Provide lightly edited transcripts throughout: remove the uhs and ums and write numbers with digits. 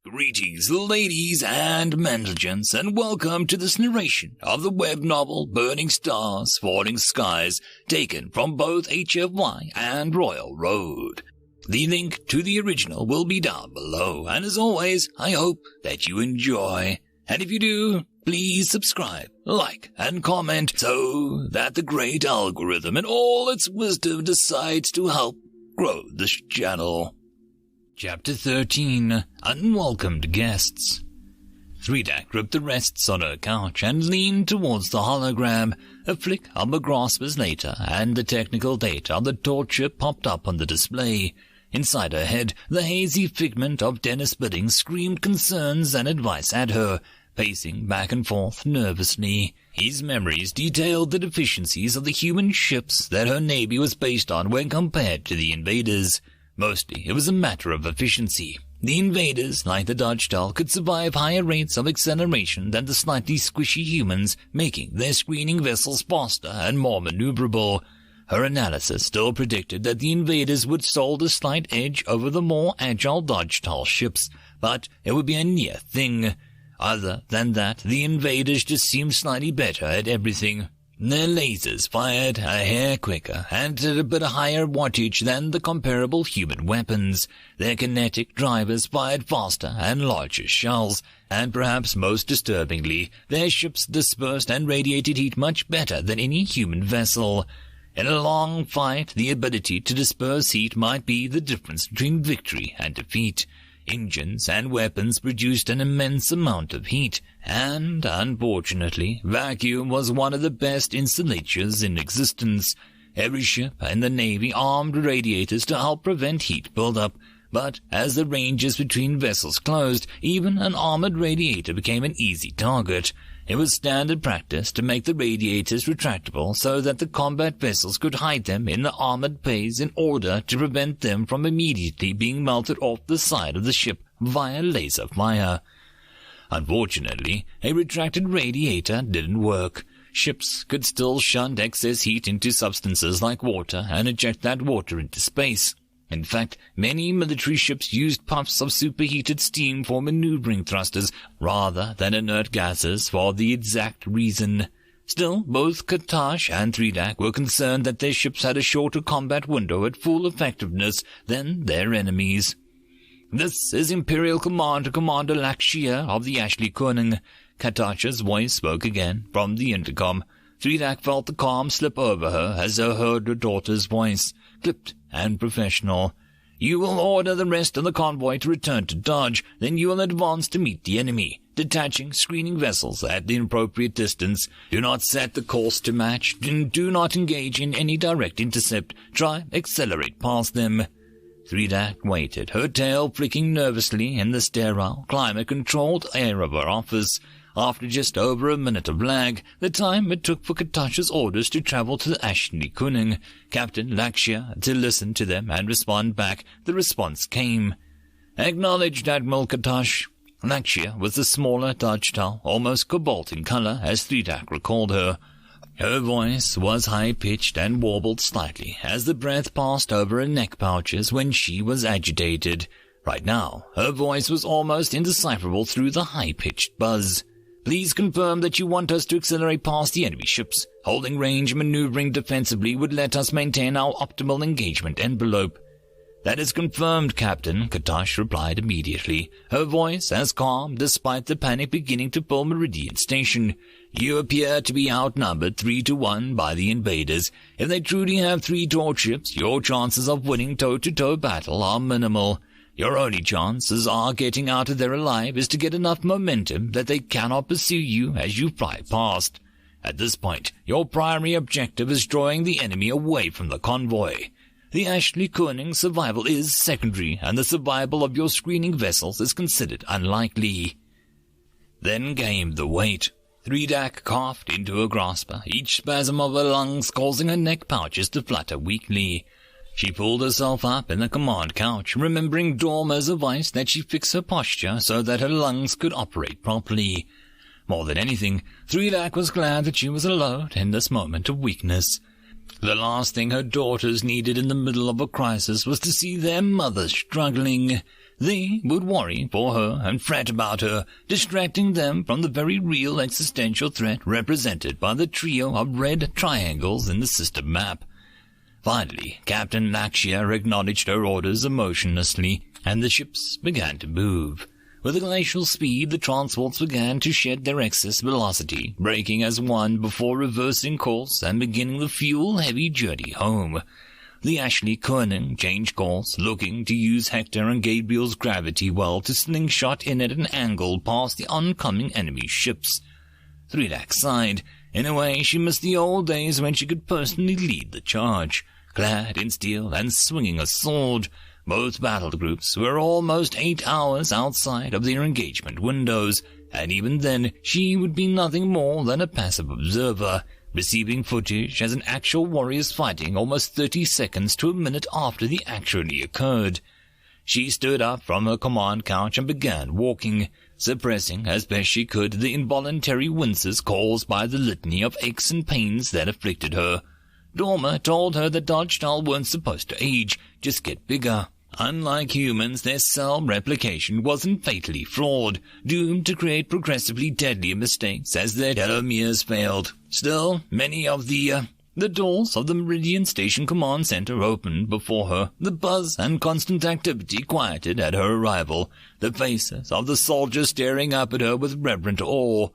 Greetings, ladies and gentlemen, and welcome to this narration of the web novel Burning Stars, Falling Skies, taken from both HFY and Royal Road. The link to the original will be down below, and as always, I hope that you enjoy. And if you do, please subscribe, like, and comment so that the great algorithm and all its wisdom decides to help grow this channel. Chapter 13, Unwelcomed Guests. Thirg gripped the rests on her couch and leaned towards the hologram. A flick of a grasper's later, and the technical data on the torture popped up on the display. Inside her head, the hazy figment of Dennis Bidding screamed concerns and advice at her, pacing back and forth nervously. His memories detailed the deficiencies of the human ships that her navy was based on when compared to the invaders. Mostly, it was a matter of efficiency. The invaders, like the Ltwz, could survive higher rates of acceleration than the slightly squishy humans, making their screening vessels faster and more maneuverable. Her analysis still predicted that the invaders would hold a slight edge over the more agile Ltwz ships, but it would be a near thing. Other than that, the invaders just seemed slightly better at everything. Their lasers fired a hair quicker and at a bit higher wattage than the comparable human weapons. Their kinetic drivers fired faster and larger shells, and perhaps most disturbingly, their ships dispersed and radiated heat much better than any human vessel. In a long fight, the ability to disperse heat might be the difference between victory and defeat. Engines and weapons produced an immense amount of heat, and, unfortunately, vacuum was one of the best insulators in existence. Every ship in the Navy armed radiators to help prevent heat buildup, but as the ranges between vessels closed, even an armored radiator became an easy target. It was standard practice to make the radiators retractable so that the combat vessels could hide them in the armored bays in order to prevent them from immediately being melted off the side of the ship via laser fire. Unfortunately, a retracted radiator didn't work. Ships could still shunt excess heat into substances like water and eject that water into space. In fact, many military ships used puffs of superheated steam for maneuvering thrusters rather than inert gases for the exact reason. Still, both Katash and Thirg were concerned that their ships had a shorter combat window at full effectiveness than their enemies. "This is Imperial Commander Lakshia of the Ashley Koning." Katash's voice spoke again from the intercom. Thirg felt the calm slip over her as she heard her daughter's voice, clipped and professional. "You will order the rest of the convoy to return to Dodge, then you will advance to meet the enemy, detaching screening vessels at the appropriate distance. Do not set the course to match, and do not engage in any direct intercept. Try accelerate past them." Thirg waited, her tail flicking nervously in the sterile, climate-controlled air of her office. After just over a minute of lag, the time it took for Katash's orders to travel to the Ashley Koning, Captain Lakshia, to listen to them and respond back, the response came. "Acknowledged, Admiral Katash." Lakshia was the smaller Ltwz, almost cobalt in color, as Thirg recalled her. Her voice was high-pitched and warbled slightly as the breath passed over her neck pouches when she was agitated. Right now, her voice was almost indecipherable through the high-pitched buzz. "Please confirm that you want us to accelerate past the enemy ships. Holding range and maneuvering defensively would let us maintain our optimal engagement envelope." "That is confirmed, Captain," Katash replied immediately, her voice as calm despite the panic beginning to fill Meridian Station. "You appear to be outnumbered 3-1 by the invaders. If they truly have 3 torch ships, your chances of winning toe-to-toe battle are minimal. Your only chances are getting out of there alive is to get enough momentum that they cannot pursue you as you fly past. At this point, your primary objective is drawing the enemy away from the convoy. The Ashley Koning's survival is secondary, and the survival of your screening vessels is considered unlikely." Then came the wait. Thirg coughed into a grasper, each spasm of her lungs causing her neck pouches to flutter weakly. She pulled herself up in the command couch, remembering Dormer's advice that she fix her posture so that her lungs could operate properly. More than anything, Thirg was glad that she was alone in this moment of weakness. The last thing her daughters needed in the middle of a crisis was to see their mother struggling. They would worry for her and fret about her, distracting them from the very real existential threat represented by the trio of red triangles in the system map. Finally, Captain LanScaper acknowledged her orders emotionlessly, and the ships began to move. With a glacial speed, the transports began to shed their excess velocity, braking as one before reversing course and beginning the fuel-heavy journey home. The Ashley Koenig changed course, looking to use Hector and Gabriel's gravity well to slingshot in at an angle past the oncoming enemy ships. Threedak sighed. In a way, she missed the old days when she could personally lead the charge. Clad in steel and swinging a sword, both battle groups were almost 8 hours outside of their engagement windows, and even then she would be nothing more than a passive observer, receiving footage as an actual warrior's fighting almost 30 seconds to a minute after the actually occurred. She stood up from her command couch and began walking, suppressing as best she could the involuntary winces caused by the litany of aches and pains that afflicted her. Dormer told her that DrakeBear weren't supposed to age, just get bigger. Unlike humans, their cell replication wasn't fatally flawed, doomed to create progressively deadlier mistakes as their telomeres failed. Still, many of the doors of the Meridian Station Command Center opened before her. The buzz and constant activity quieted at her arrival, the faces of the soldiers staring up at her with reverent awe.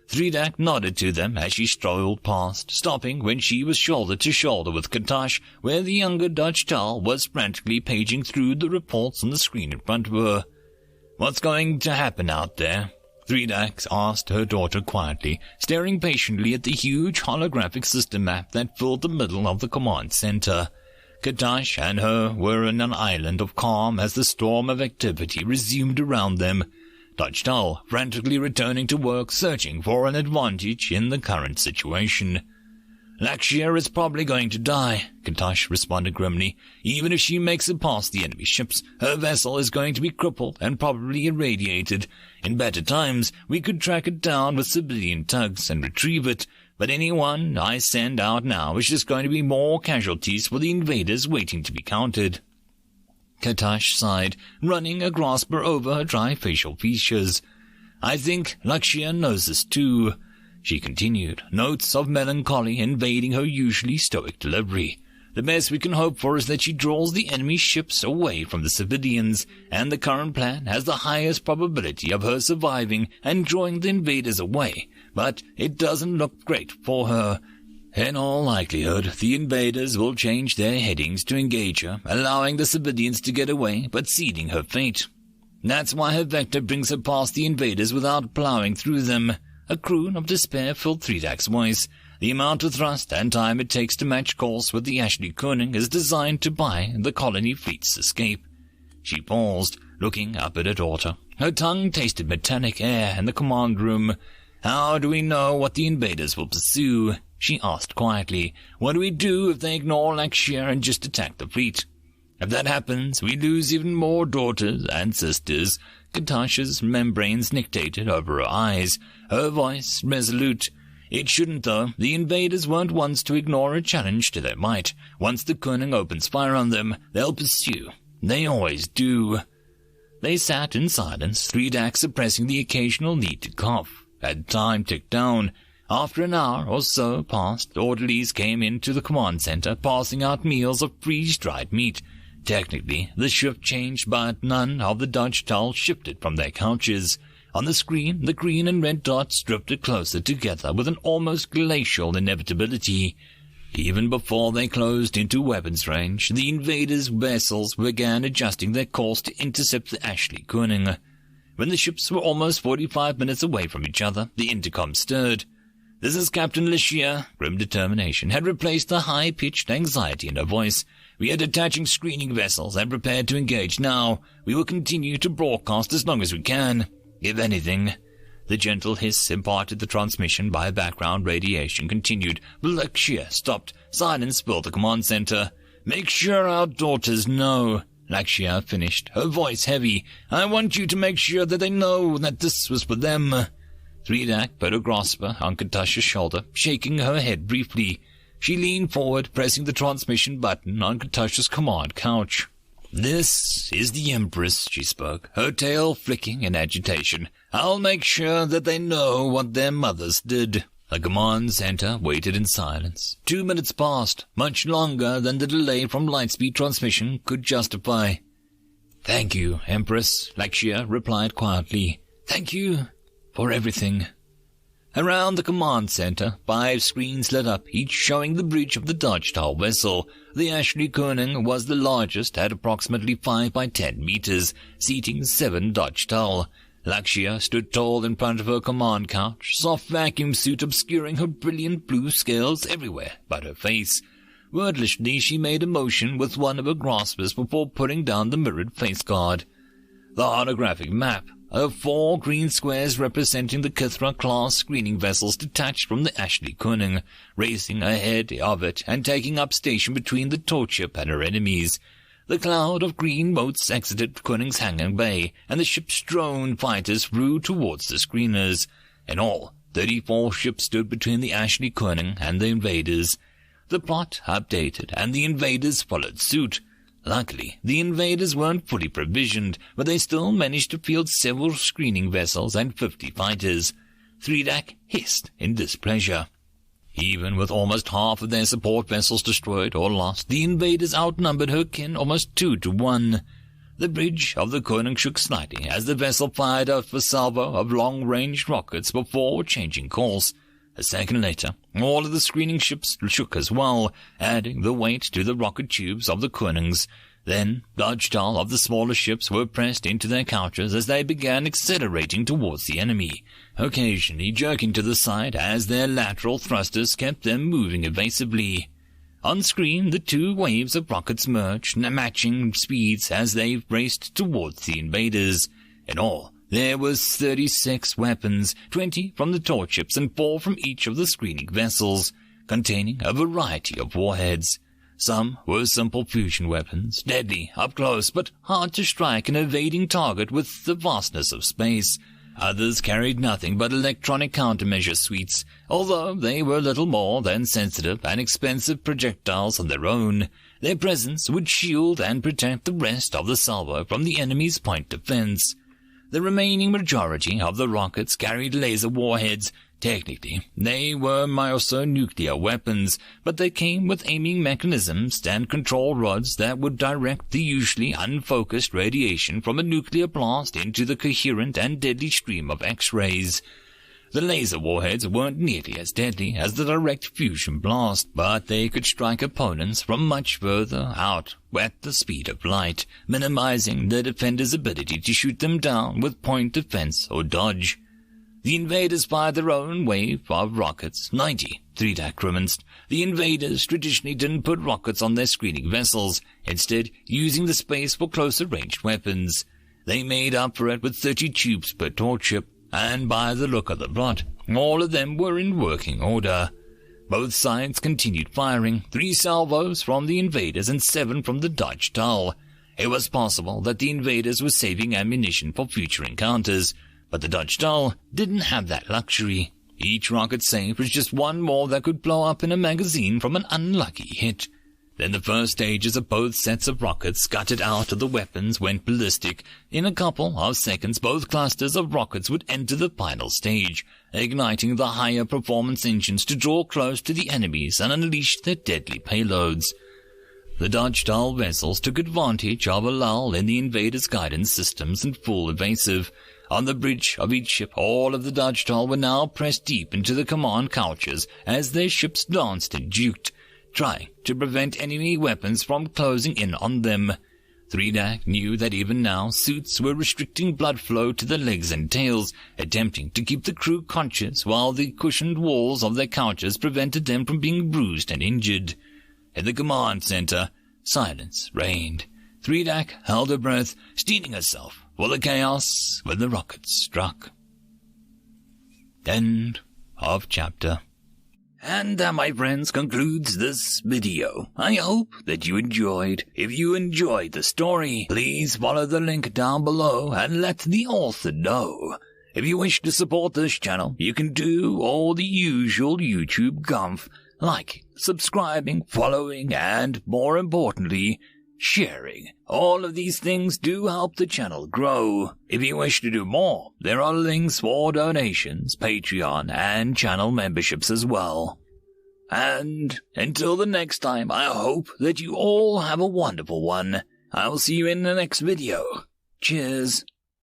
Threedak nodded to them as she strolled past, stopping when she was shoulder to shoulder with Katash, where the younger DrakeBear was frantically paging through the reports on the screen in front of her. "What's going to happen out there?" Threedak asked her daughter quietly, staring patiently at the huge holographic system map that filled the middle of the command center. Katash and her were on an island of calm as the storm of activity resumed around them. DrakeBear frantically returning to work, searching for an advantage in the current situation. "LanScaper is probably going to die," Katash responded grimly. "Even if she makes it past the enemy ships, her vessel is going to be crippled and probably irradiated. In better times, we could track it down with civilian tugs and retrieve it, but anyone I send out now is just going to be more casualties for the invaders waiting to be counted." Katash sighed, running a grasper over her dry facial features. "I think LanScaper knows this too," she continued, notes of melancholy invading her usually stoic delivery. "The best we can hope for is that she draws the enemy ships away from the civilians, and the current plan has the highest probability of her surviving and drawing the invaders away, but it doesn't look great for her. In all likelihood, the invaders will change their headings to engage her, allowing the civilians to get away, but ceding her fate. That's why her vector brings her past the invaders without plowing through them." A croon of despair filled Threedak's voice. The amount of thrust and time it takes to match course with the Ashley Koenig is designed to buy the colony fleet's escape. She paused, looking up at her daughter. Her tongue tasted metallic air in the command room. "How do we know what the invaders will pursue?" she asked quietly. "What do we do if they ignore LanScaper and just attack the fleet? If that happens, we lose even more daughters and sisters." Katash's membranes nictated over her eyes, her voice resolute. "It shouldn't, though. The invaders weren't ones to ignore a challenge to their might. Once the Koenig opens fire on them, they'll pursue. They always do." They sat in silence, Threedak suppressing the occasional need to cough. As time ticked down, after an hour or so passed, orderlies came into the command center, passing out meals of freeze-dried meat. Technically, the shift changed, but none of the DrakeBear shifted from their couches. On the screen, the green and red dots drifted closer together with an almost glacial inevitability. Even before they closed into weapons range, the invaders' vessels began adjusting their course to intercept the Ashley Koenig. When the ships were almost 45 minutes away from each other, the intercom stirred. "This is Captain LanScaper." Grim determination had replaced the high-pitched anxiety in her voice. "We are detaching screening vessels and prepared to engage now. We will continue to broadcast as long as we can. If anything..." The gentle hiss imparted the transmission by background radiation continued, but LanScaper stopped. Silence filled the command center. "Make sure our daughters know," LanScaper finished, her voice heavy. "I want you to make sure that they know that this was for them." Threedak put a grasper on Katash's shoulder, shaking her head briefly. She leaned forward, pressing the transmission button on Katash's command couch. "This is the Empress," she spoke, her tail flicking in agitation. "I'll make sure that they know what their mothers did." The command center waited in silence. 2 minutes passed, much longer than the delay from lightspeed transmission could justify. "Thank you, Empress," Lakshya replied quietly. "Thank you for everything." Around the command center, 5 screens lit up, each showing the bridge of the DrakeBear vessel. The Ashley Koning was the largest at approximately 5 by 10 meters, seating 7 DrakeBear. Lakshya stood tall in front of her command couch, soft vacuum suit obscuring her brilliant blue scales everywhere but her face. Wordlessly, she made a motion with one of her graspers before putting down the mirrored face guard. The holographic map of 4 green squares representing the Kithra-class screening vessels detached from the Ashley Koning, racing ahead of it and taking up station between the torchship and her enemies. The cloud of green motes exited Koning's hangar bay, and the ship's drone fighters flew towards the screeners. In all, 34 ships stood between the Ashley Koning and the invaders. The plot updated, and the invaders followed suit. Luckily, the invaders weren't fully provisioned, but they still managed to field several screening vessels and 50 fighters. Thirg hissed in displeasure. Even with almost half of their support vessels destroyed or lost, the invaders outnumbered her kin almost 2 to 1. The bridge of the Koning shook slightly as the vessel fired off a salvo of long-range rockets before changing course. A second later, all of the screening ships shook as well, adding the weight to the rocket tubes of the Konings. Then, DrakeBear of the smaller ships were pressed into their couches as they began accelerating towards the enemy, occasionally jerking to the side as their lateral thrusters kept them moving evasively. On screen, the 2 waves of rockets merged, matching speeds as they raced towards the invaders. In all, there was 36 weapons, 20 from the torchships and 4 from each of the screening vessels, containing a variety of warheads. Some were simple fusion weapons, deadly up close but hard to strike an evading target with the vastness of space. Others carried nothing but electronic countermeasure suites, although they were little more than sensitive and expensive projectiles on their own. Their presence would shield and protect the rest of the salvo from the enemy's point defense. The remaining majority of the rockets carried laser warheads. Technically, they were nuclear weapons, but they came with aiming mechanisms and control rods that would direct the usually unfocused radiation from a nuclear blast into the coherent and deadly stream of X-rays. The laser warheads weren't nearly as deadly as the direct fusion blast, but they could strike opponents from much further out at the speed of light, minimizing the defender's ability to shoot them down with point defense or dodge. The invaders fired their own wave of rockets, 90, Thirg commenced. The invaders traditionally didn't put rockets on their screening vessels, instead using the space for closer-ranged weapons. They made up for it with 30 tubes per torchship, and by the look of the plot, all of them were in working order. Both sides continued firing, 3 salvos from the invaders and 7 from the DrakeBear. It was possible that the invaders were saving ammunition for future encounters, but the DrakeBear didn't have that luxury. Each rocket save was just one more that could blow up in a magazine from an unlucky hit. Then the first stages of both sets of rockets gutted out of the weapons went ballistic. In a couple of seconds, both clusters of rockets would enter the final stage, igniting the higher performance engines to draw close to the enemies and unleash their deadly payloads. The DrakeBear vessels took advantage of a lull in the invaders' guidance systems and full evasive. On the bridge of each ship, all of the DrakeBear were now pressed deep into the command couches as their ships danced and juked, trying to prevent enemy weapons from closing in on them. Thirg knew that even now suits were restricting blood flow to their legs and tails, attempting to keep the crew conscious while the cushioned walls of their couches prevented them from being bruised and injured. In the command center, silence reigned. Thirg held her breath, steeling herself for the chaos when the rockets struck. End of chapter. And that, my friends, concludes this video. I hope that you enjoyed. If you enjoyed the story, please follow the link down below and let the author know. If you wish to support this channel, you can do all the usual YouTube gumph, like subscribing, following, and, more importantly, sharing. All of these things do help the channel grow. If you wish to do more, there are links for donations, Patreon, and channel memberships as well. And until the next time, I hope that you all have a wonderful one. I'll see you in the next video. Cheers.